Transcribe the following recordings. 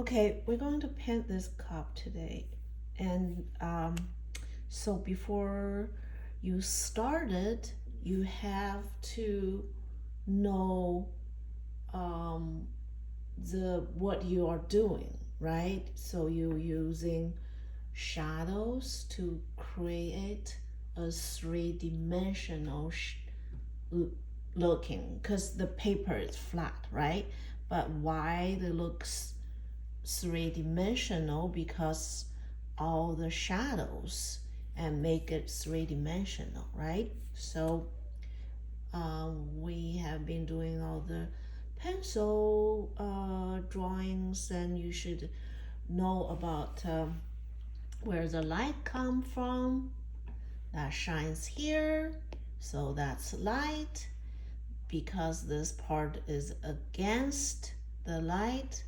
Okay, we're going to paint this cup today. And so before you start it, you have to know what you are doing, right? So you're using shadows to create a three-dimensional looking, because the paper is flat, right? But why it looks three-dimensional? Because all the shadows and make it three-dimensional, right? So we have been doing all the pencil drawings, and you should know about where the light come from. That shines here, so that's light. Because this part is against the light,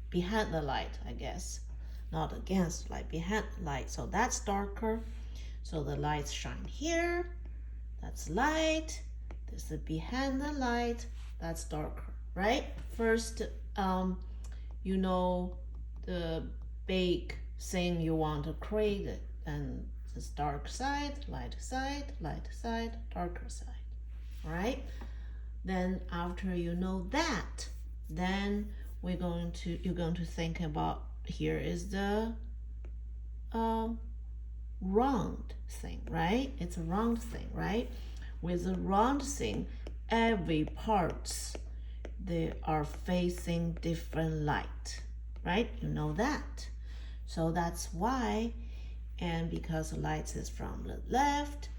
behind the light, I guess, not against light, behind light, so that's darker. So the lights shine here, that's light. This is behind the light, that's darker, right? First, you know the big thing you want to create, and this dark side, light side, light side, darker side. All right, then after you know that, then you're going to think about, here is the round thing, right? It's a round thing, right? With the round thing, every parts, they are facing different light, right? You know that. So that's why, and because the light is from the left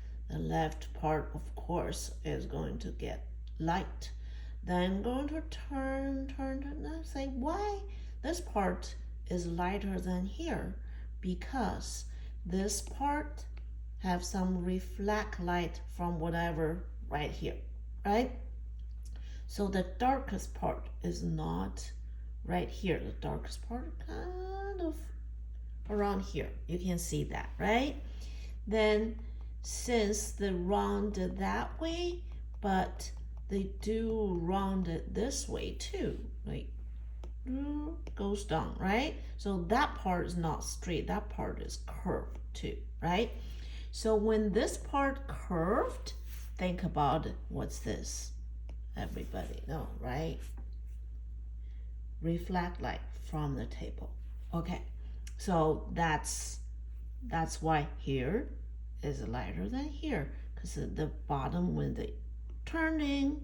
part, of course, is going to get light. Then going to turn, and say, why this part is lighter than here? Because this part have some reflect light from whatever right here, right? So the darkest part is not right here. The darkest part kind of around here. You can see that, right? Then since they round it that way, but they do round it this way too, like goes down, right? So that part is not straight, that part is curved too, right? So when this part curved, think about it. What's this? Everybody know, right? Reflect light from the table. Okay, so that's why here is lighter than here, because the bottom, when they turning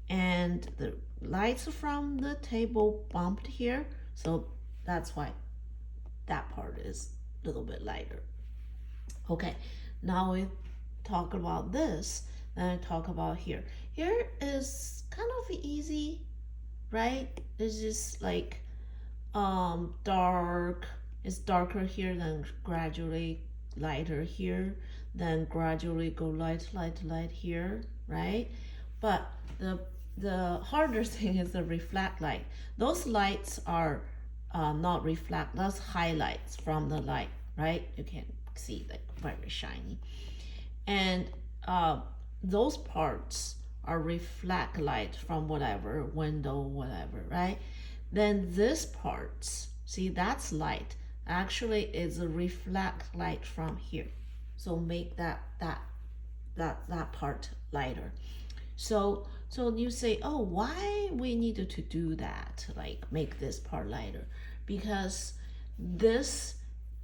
and the lights from the table bumped here, so that's why that part is a little bit lighter. Okay, now we talk about this, then I talk about here. Here is kind of easy, right? It's just like dark. It's darker here, then gradually lighter here, then gradually go light here, right? But the harder thing is the reflect light. Those lights are not reflect, that's highlights from the light, right? You can see, like, very shiny. And those parts are reflect light from whatever window, whatever, right? Then this parts, see, that's light. Actually, it's a reflect light from here. So make that part lighter. So you say, oh, why we needed to do that, like make this part lighter? Because this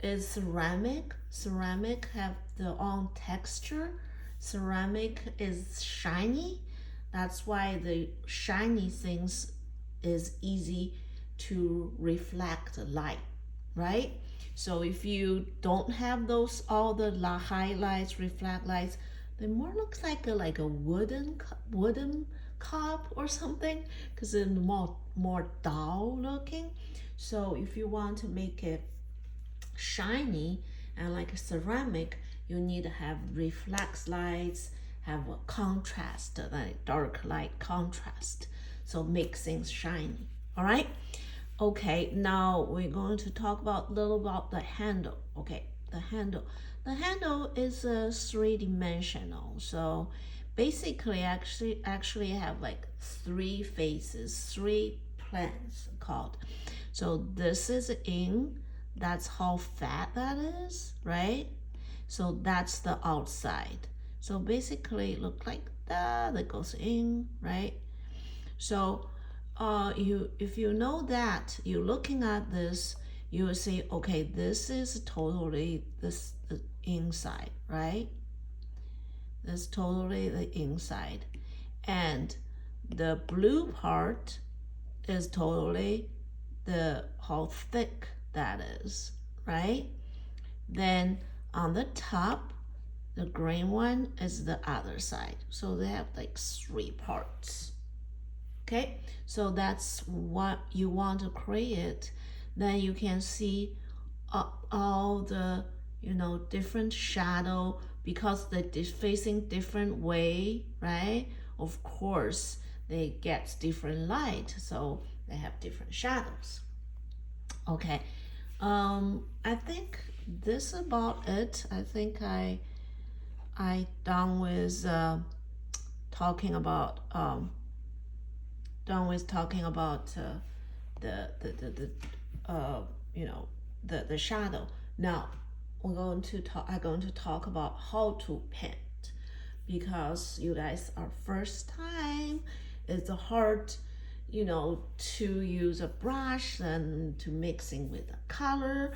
is ceramic. Ceramic have their own texture. Ceramic is shiny. That's why the shiny things is easy to reflect light, right? So if you don't have those, all the highlights, reflect lights, they more looks like a wooden cup or something, because it's more dull looking. So if you want to make it shiny and like a ceramic, you need to have reflex lights, have a contrast, like dark light contrast, so make things shiny. All right. Okay, now we're going to talk about a little about the handle. Okay, the handle is three-dimensional. So basically actually have like three faces, three plants called. So this is ink. That's how fat that is, right? So that's the outside. So basically it looks like that goes in, right? So if you know that, you're looking at this, you will see, okay, this is totally the inside, right? That's totally the inside. And the blue part is totally how thick that is, right? Then on the top, the green one is the other side. So they have like 3 parts. Okay, so that's what you want to create. Then you can see all the different shadow because they're facing different way, right? Of course, they get different light, so they have different shadows. Okay, I think this is about it. I think I done with talking about the shadow. Now I'm going to talk about how to paint, because you guys are first time. It's hard to use a brush and to mixing with the color,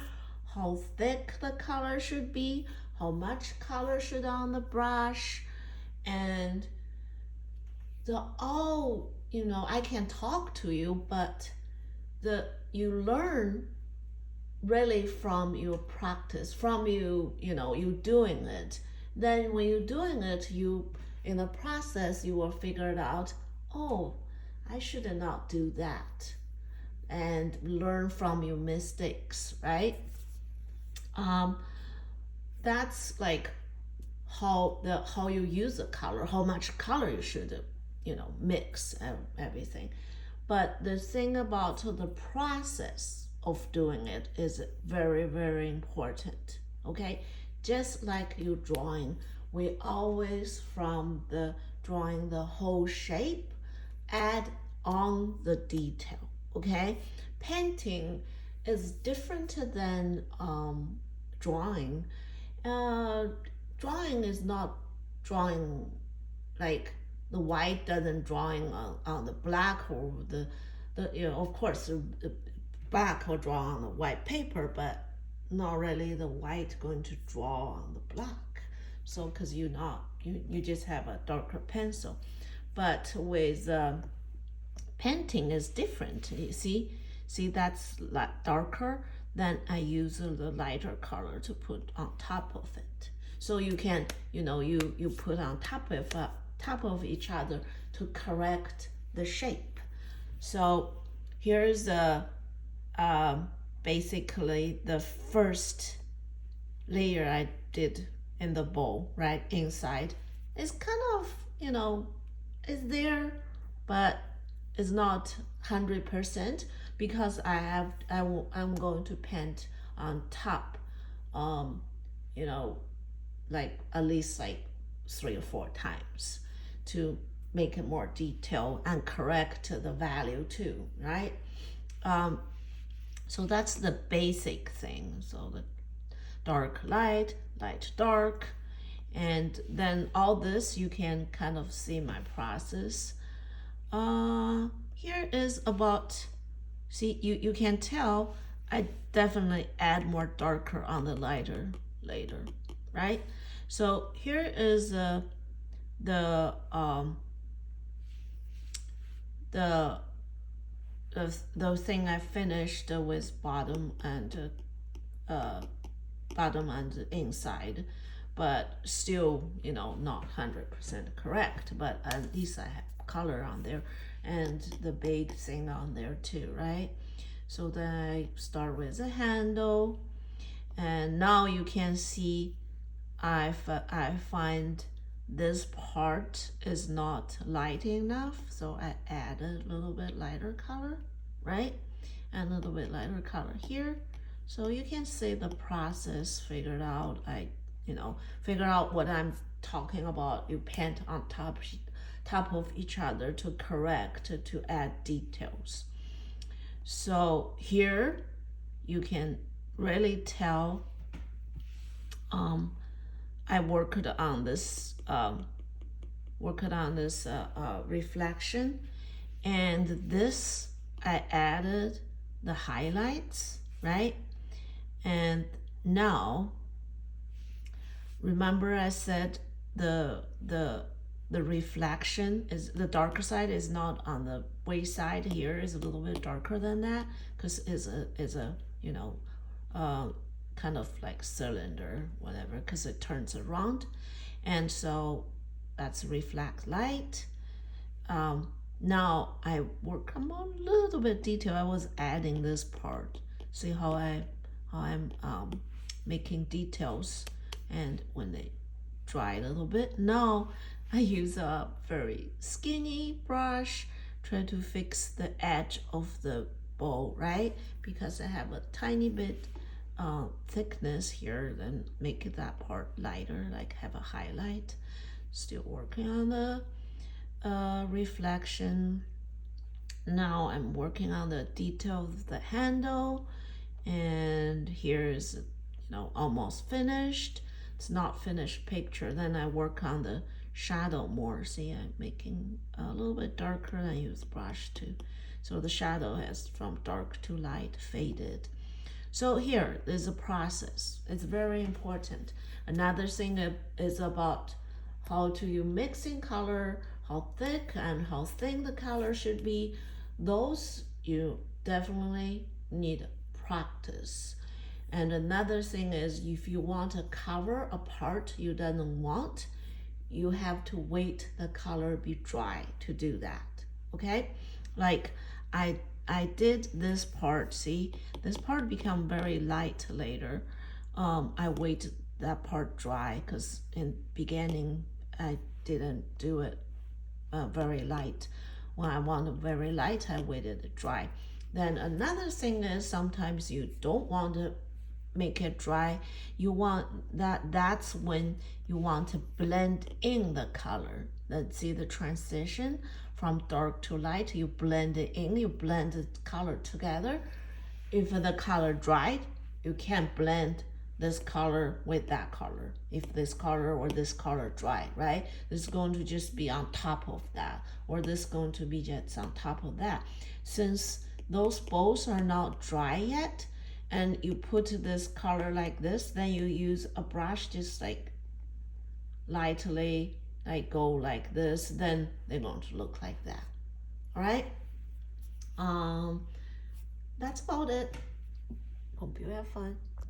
how thick the color should be, how much color should on the brush, and I can talk to you, but you learn really from your practice, from you doing it. Then when you're doing it, in the process you will figure it out. Oh, I should not do that, and learn from your mistakes, right? That's like how you use the color, how much color you should mix and everything. But the thing about the process of doing it is very, very important. Okay, just like you drawing, we always from the drawing the whole shape add on the detail. Okay, painting is different than drawing. Drawing is not drawing like the white doesn't drawing on the black, or the of course the black will draw on the white paper, but not really the white going to draw on the black. So because you just have a darker pencil. But with painting is different. You see that's darker, then I use the lighter color to put on top of it. So you can you put on top of each other to correct the shape. So here's basically the first layer I did in the bowl, right? Inside it's kind of it's there, but it's not 100%, because I'm going to paint on top, like at least like 3 or 4 times to make it more detailed and correct the value too, right? So that's the basic thing. So the dark, light, light, dark, and then all this you can kind of see my process. Here is about, see, you can tell I definitely add more darker on the lighter later, right? So here is the thing I finished with bottom and inside, but still not 100% correct, but at least I have color on there and the big thing on there too, right? So then I start with the handle, and now you can see I find this part is not light enough, so I added a little bit lighter color, right? And a little bit lighter color here. So you can see the process figured out. Figure out what I'm talking about. You paint on top of each other to correct, to add details. So here you can really tell I worked on this reflection, and this I added the highlights, right? And now remember I said the reflection is the darker side is not on the way side. Here is a little bit darker than that because it's a you know kind of like cylinder, whatever, because it turns around, and so that's reflect light. Now I work on a little bit detail. I was adding this part. See how I'm making details, and when they dry a little bit, now I use a very skinny brush, try to fix the edge of the bowl, right? Because I have a tiny bit thickness here, then make that part lighter, like have a highlight. Still working on the reflection. Now I'm working on the detail of the handle, and here's almost finished. It's not finished picture. Then I work on the shadow more. See, I'm making a little bit darker, and I use brush too. So the shadow has from dark to light faded. So here is a process. It's very important. Another thing is about how to you mixing color, how thick and how thin the color should be. Those you definitely need practice. And another thing is if you want to cover a part you don't want, you have to wait the color be dry to do that. Okay? Like I did this part, see? This part become very light later. I wait that part dry because in beginning I didn't do it very light. When I want it very light, I waited it dry. Then another thing is sometimes you don't want to make it dry. You want that's when you want to blend in the color. Let's see the transition from dark to light. You blend it in, you blend the color together. If the color dried, you can't blend this color with that color. If this color or this color dry, right? This is going to just be on top of that, or this is going to be just on top of that. Since those both are not dry yet, and you put this color like this, then you use a brush just like lightly, like go like this, then they're going to look like that. All right. That's about it. Hope you have fun.